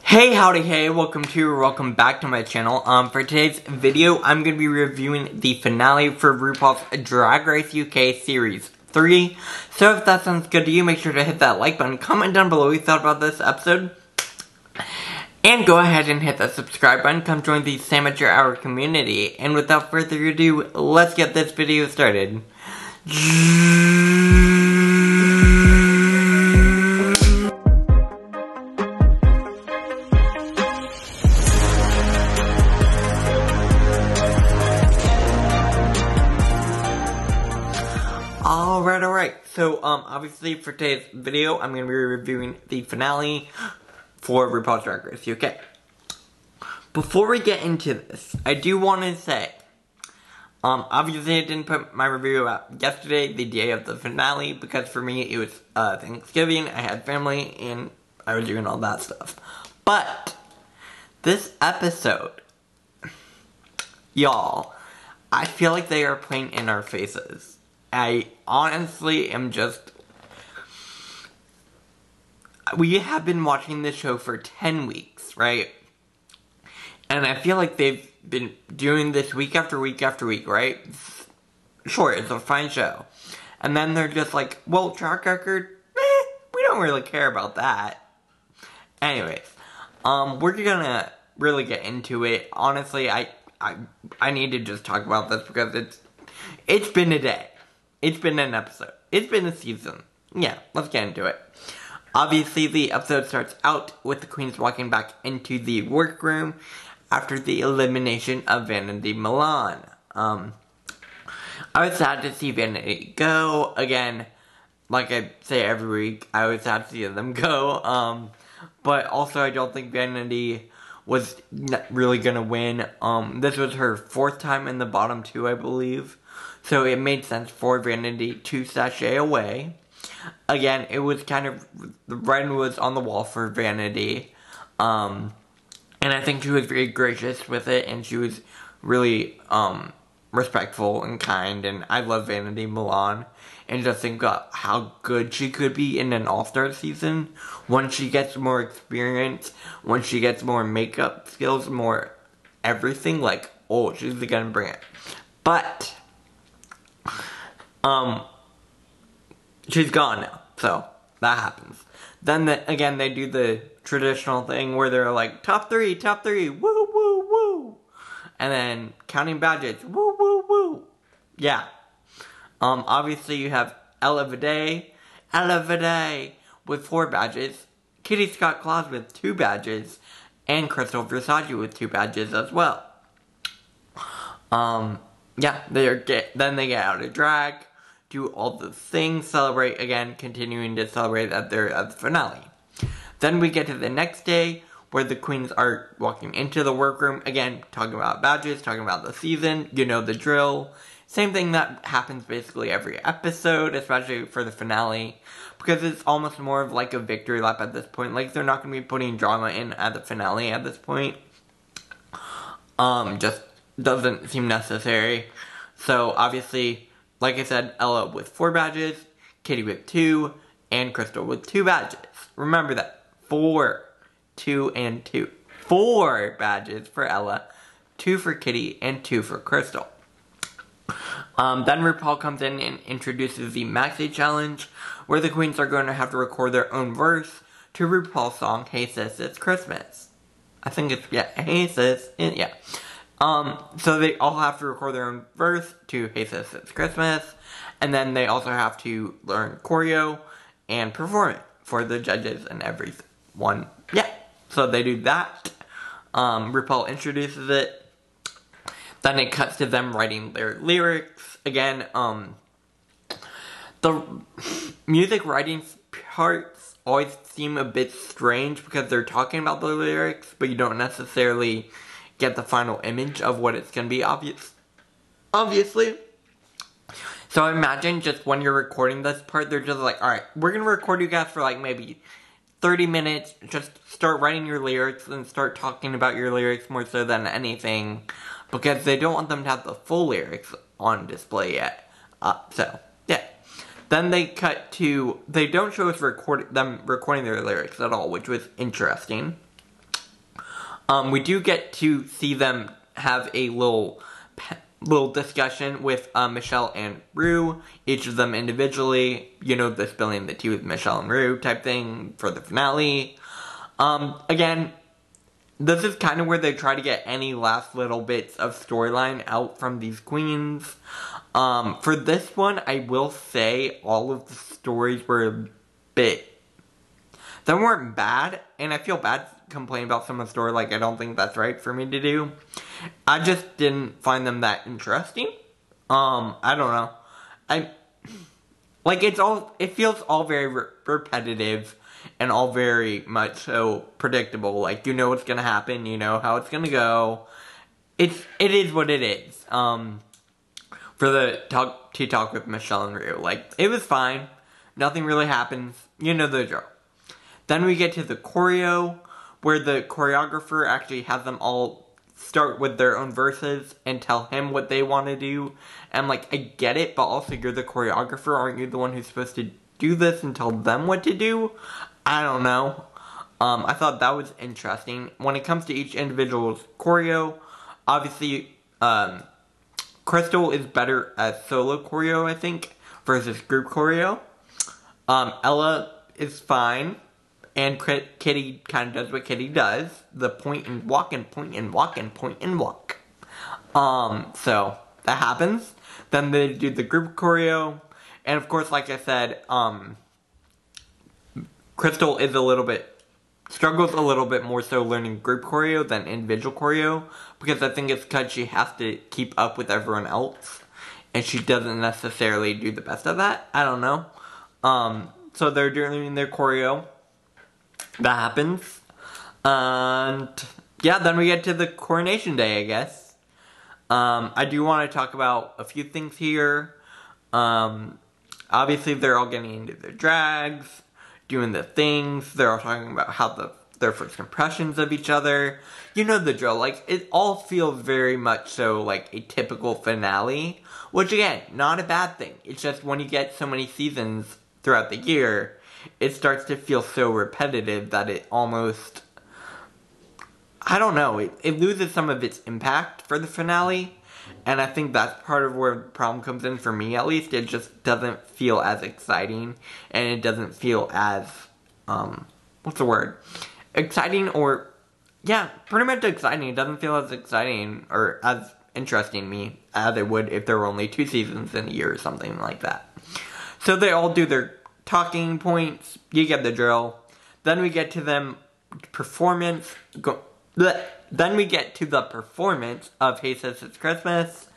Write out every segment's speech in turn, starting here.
Hey, howdy, hey, welcome back to my channel. For today's video, I'm going to be reviewing the finale for RuPaul's Drag Race UK Series 3. So if that sounds good to you, make sure to hit that like button, comment down below what you thought about this episode, and go ahead and hit that subscribe button. Come join the Amateur Hour community. And without further ado, let's get this video started. Alright, so, obviously for today's video, I'm going to be reviewing the finale for RuPaul's Drag Race UK. Before we get into this, I do want to say, obviously I didn't put my review out yesterday, the day of the finale, because for me it was, Thanksgiving, I had family, and I was doing all that stuff. But, this episode, y'all, I feel like they are playing in our faces. I honestly am just... We have been watching this show for 10 weeks, right? And I feel like they've been doing this week after week after week, right? Sure, it's a fine show. And then they're just like, well, track record, we don't really care about that. Anyways, we're gonna really get into it. Honestly, I need to just talk about this because it's been a day. It's been an episode. It's been a season. Yeah, let's get into it. Obviously, the episode starts out with the queens walking back into the workroom after the elimination of Vanity Milan. I was sad to see Vanity go. Again, like I say every week, I was sad to see them go. But also, I don't think Vanity was really gonna win. This was her 4th time in the bottom 2, I believe. So it made sense for Vanity to sashay away. Again, it was kind of, the writing was on the wall for Vanity. And I think she was very gracious with it, and she was really, respectful and kind, and I love Vanity Milan. And just think about how good she could be in an all-star season. Once she gets more experience, once she gets more makeup skills, more everything, like, oh, she's gonna bring it. But... she's gone now, so that happens. Then, again, they do the traditional thing where they're like, top three, woo, woo, woo. And then counting badges, woo, woo, woo. Yeah. Obviously you have Ella Vidae with 4 badges, Kitty Scott Claus with 2 badges, and Crystal Versace with 2 badges as well. Yeah, then they get out of drag, do all the things, celebrate again, continuing to celebrate at the finale. Then we get to the next day, where the queens are walking into the workroom, again, talking about badges, talking about the season, you know the drill. Same thing that happens basically every episode, especially for the finale, because it's almost more of like a victory lap at this point. Like, they're not going to be putting drama in at the finale at this point. Just doesn't seem necessary. So, obviously, like I said, Ella with 4 badges, Kitty with 2, and Crystal with 2 badges. Remember that. 4, 2, and 2. 4 badges for Ella, 2 for Kitty, and 2 for Crystal. Then RuPaul comes in and introduces the Maxi challenge, where the queens are going to have to record their own verse to RuPaul's song, Hey Sis, It's Christmas. I think it's, yeah, Hey Sis, yeah. So they all have to record their own verse to Hey Sis, It's Christmas, and then they also have to learn choreo and perform it for the judges and everyone. Yeah, so they do that. RuPaul introduces it. Then it cuts to them writing their lyrics. Again, the music writing parts always seem a bit strange because they're talking about the lyrics, but you don't necessarily get the final image of what it's gonna be, obviously. So imagine just when you're recording this part, they're just like, alright, we're gonna record you guys for like maybe 30 minutes, just start writing your lyrics and start talking about your lyrics more so than anything, because they don't want them to have the full lyrics on display yet. So, yeah. Then they cut to, they don't show us them recording their lyrics at all, which was interesting. We do get to see them have a little discussion with Michelle and Rue, each of them individually, you know, the spilling the tea with Michelle and Rue type thing for the finale. Again, this is kind of where they try to get any last little bits of storyline out from these queens. For this one, I will say all of the stories were a bit... They weren't bad, and I feel bad complaining about some of the story, like I don't think that's right for me to do. I just didn't find them that interesting. I don't know. It feels all very repetitive and all very much so predictable. Like, you know what's gonna happen, you know how it's gonna go. It is what it is. For the tea talk with Michelle and Rue, like, it was fine. Nothing really happens. You know the drill. Then we get to the choreo, where the choreographer actually has them all start with their own verses and tell him what they want to do. And, like, I get it, but also you're the choreographer. Aren't you the one who's supposed to do this and tell them what to do? I don't know. I thought that was interesting. When it comes to each individual's choreo, obviously, Crystal is better at solo choreo, I think, versus group choreo. Ella is fine. And Kitty kind of does what Kitty does. The point and walk and point and walk and point and walk. So, that happens. Then they do the group choreo. And of course, like I said, Crystal is struggles a little bit more so learning group choreo than individual choreo. Because I think it's because she has to keep up with everyone else. And she doesn't necessarily do the best of that. I don't know. So they're doing their choreo. That happens. And yeah, then we get to the coronation day, I guess. I do want to talk about a few things here. Obviously, they're all getting into their drags, doing the things. They're all talking about how their first impressions of each other. You know the drill. Like, it all feels very much so like a typical finale. Which, again, not a bad thing. It's just when you get so many seasons throughout the year, it starts to feel so repetitive that it almost... I don't know. It loses some of its impact for the finale. And I think that's part of where the problem comes in for me, at least. It just doesn't feel as exciting. And it doesn't feel as... what's the word? Exciting or... Yeah, pretty much exciting. It doesn't feel as exciting or as interesting to me as it would if there were only 2 seasons in a year or something like that. So they all do their talking points. You get the drill. Then we get to them performance. Then we get to the performance of Hey Sis It's Christmas.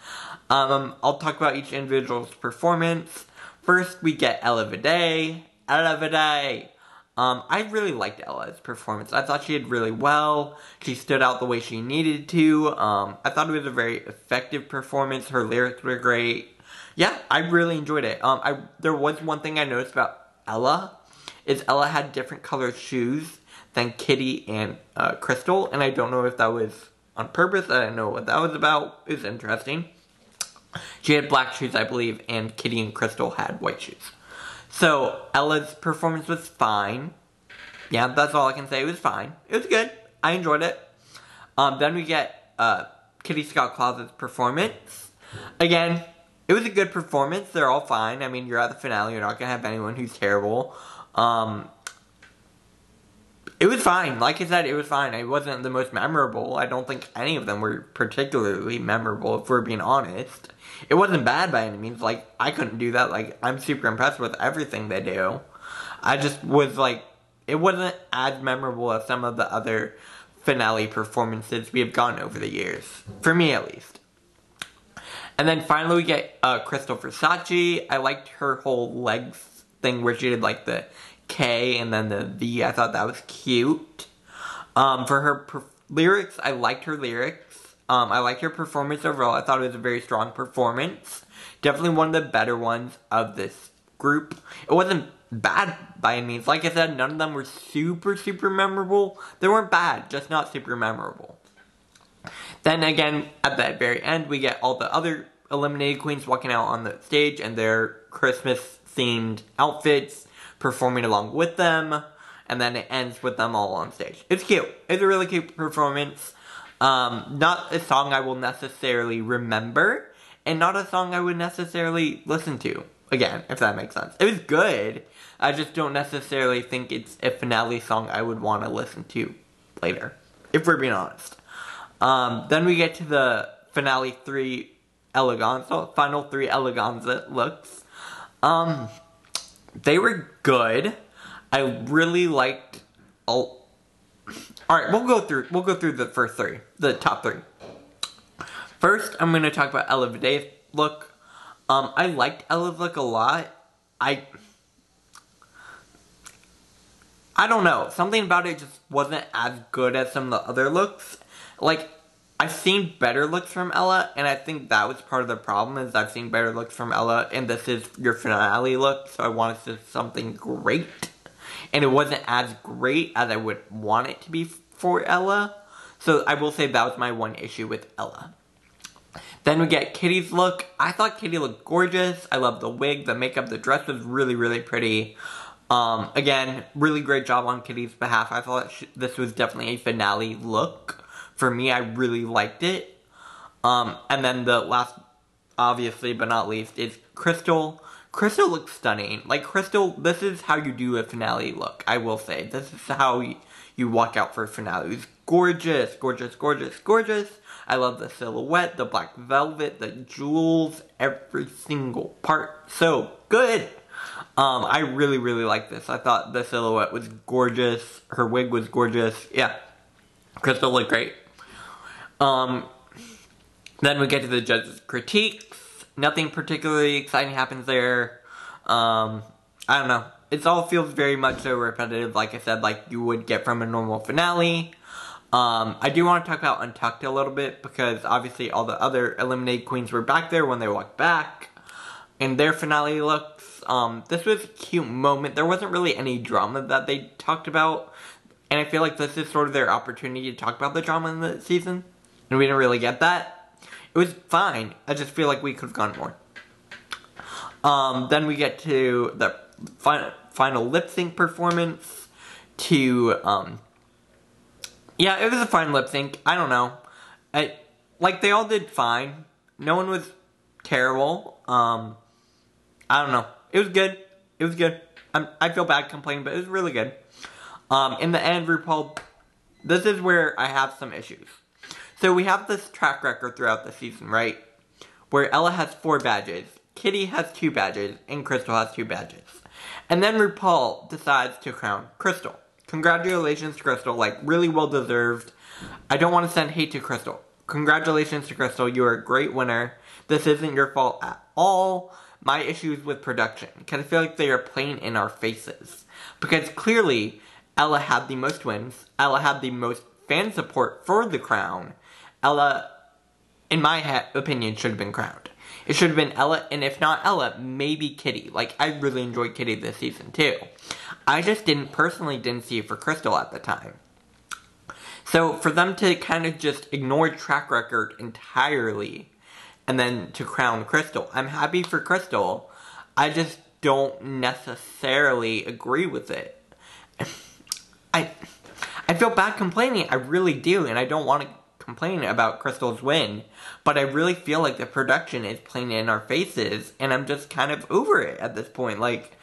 I'll talk about each individual's performance. First, we get Ella Vidae. Ella Vidae. I really liked Ella's performance. I thought she did really well. She stood out the way she needed to. I thought it was a very effective performance. Her lyrics were great. Yeah, I really enjoyed it. There was one thing I noticed about Ella, is Ella had different colored shoes than Kitty and Crystal, and I don't know if that was on purpose. I don't know what that was about. It was interesting. She had black shoes, I believe, and Kitty and Crystal had white shoes. So, Ella's performance was fine. Yeah, that's all I can say. It was fine. It was good. I enjoyed it. Then we get Kitty Scott Claus's performance. Again, it was a good performance. They're all fine. I mean, you're at the finale. You're not going to have anyone who's terrible. It was fine. Like I said, it was fine. It wasn't the most memorable. I don't think any of them were particularly memorable, if we're being honest. It wasn't bad by any means. Like, I couldn't do that. Like, I'm super impressed with everything they do. I just was like, it wasn't as memorable as some of the other finale performances we have gotten over the years. For me, at least. And then finally we get Crystal Versace. I liked her whole legs thing where she did like the K and then the V. I thought that was cute. For her lyrics, I liked her lyrics. I liked her performance overall. I thought it was a very strong performance. Definitely one of the better ones of this group. It wasn't bad by any means. Like I said, none of them were super, super memorable. They weren't bad, just not super memorable. Then again, at the very end, we get all the other eliminated queens walking out on the stage in their Christmas-themed outfits, performing along with them. and then it ends with them all on stage. It's cute. It's a really cute performance. Not a song I will necessarily remember, and not a song I would necessarily listen to again, if that makes sense. It was good. I just don't necessarily think it's a finale song I would want to listen to later, if we're being honest. Then we get to the finale 3 eleganza, final 3 eleganza looks. They were good. I really liked all. Alright, we'll go through the first 3, the top 3. First, I'm going to talk about Ella Viday's look. I liked Ella's look a lot. I don't know. Something about it just wasn't as good as some of the other looks. Like, I've seen better looks from Ella, and I think that was part of the problem, is I've seen better looks from Ella, and this is your finale look, so I wanted to see something great. And it wasn't as great as I would want it to be for Ella. So I will say that was my one issue with Ella. Then we get Kitty's look. I thought Kitty looked gorgeous. I love the wig, the makeup, the dress was really, really pretty. Again, really great job on Kitty's behalf. I thought this was definitely a finale look. For me, I really liked it. And then the last, obviously, but not least, is Crystal. Crystal looks stunning. Like, Crystal, this is how you do a finale look, I will say. This is how you walk out for a finale. It's gorgeous, gorgeous, gorgeous, gorgeous. I love the silhouette, the black velvet, the jewels, every single part. So good. I really, really like this. I thought the silhouette was gorgeous. Her wig was gorgeous. Yeah. Crystal looked great. Then we get to the judges' critiques. Nothing particularly exciting happens there. I don't know. It all feels very much so repetitive, like I said, like you would get from a normal finale. I do want to talk about Untucked a little bit, because obviously all the other eliminated queens were back there when they walked back. And their finale looks, this was a cute moment. There wasn't really any drama that they talked about. And I feel like this is sort of their opportunity to talk about the drama in the season. And we didn't really get that. It was fine. I just feel like we could have gone more. Then we get to the final lip sync performance. Yeah, it was a fine lip sync. I don't know. Like, they all did fine. No one was terrible. I don't know. It was good. It was good. I feel bad complaining, but it was really good. In the end, RuPaul, this is where I have some issues. So we have this track record throughout the season, right? Where Ella has 4 badges, Kitty has 2 badges, and Crystal has 2 badges. And then RuPaul decides to crown Crystal. Congratulations to Crystal, like, really well deserved. I don't want to send hate to Crystal. Congratulations to Crystal, you are a great winner. This isn't your fault at all. My issue is with production, because I feel like they are playing in our faces. Because clearly, Ella had the most wins, Ella had the most fan support for the crown. Ella, in my opinion, should have been crowned. It should have been Ella, and if not Ella, maybe Kitty. Like, I really enjoyed Kitty this season, too. I just personally didn't see it for Crystal at the time. So, for them to kind of just ignore track record entirely, and then to crown Crystal, I'm happy for Crystal. I just don't necessarily agree with it. I feel bad complaining, I really do, and I don't want to complain about Crystal's win, but I really feel like the production is playing in our faces, and I'm just kind of over it at this point. Like,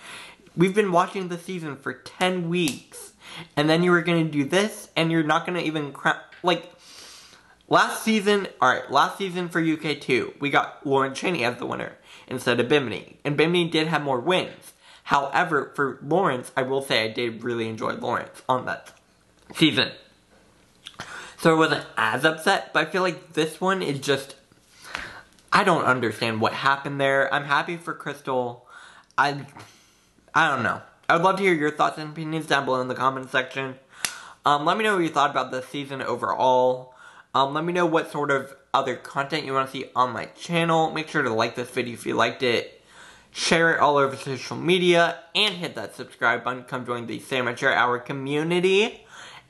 we've been watching the season for 10 weeks, and then you were going to do this, and you're not going to even like, last season for UK2, we got Lauren Chaney as the winner instead of Bimini, and Bimini did have more wins. However, for Lawrence, I will say I did really enjoy Lawrence on that season. So I wasn't as upset, but I feel like this one is just, I don't understand what happened there. I'm happy for Crystal. I don't know. I would love to hear your thoughts and opinions down below in the comment section. Let me know what you thought about this season overall. Let me know what sort of other content you want to see on my channel. Make sure to like this video if you liked it. Share it all over social media. And hit that subscribe button. Come join the Amateur Hour community.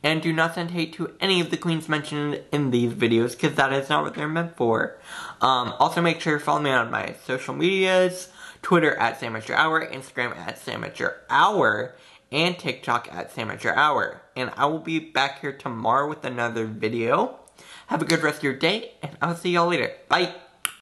And do not send hate to any of the queens mentioned in these videos, because that is not what they're meant for. Also, make sure to follow me on my social medias. Twitter at Amateur Hour, Instagram at Amateur Hour, and TikTok at Sandwich Hour. And I will be back here tomorrow with another video. Have a good rest of your day, and I'll see y'all later. Bye!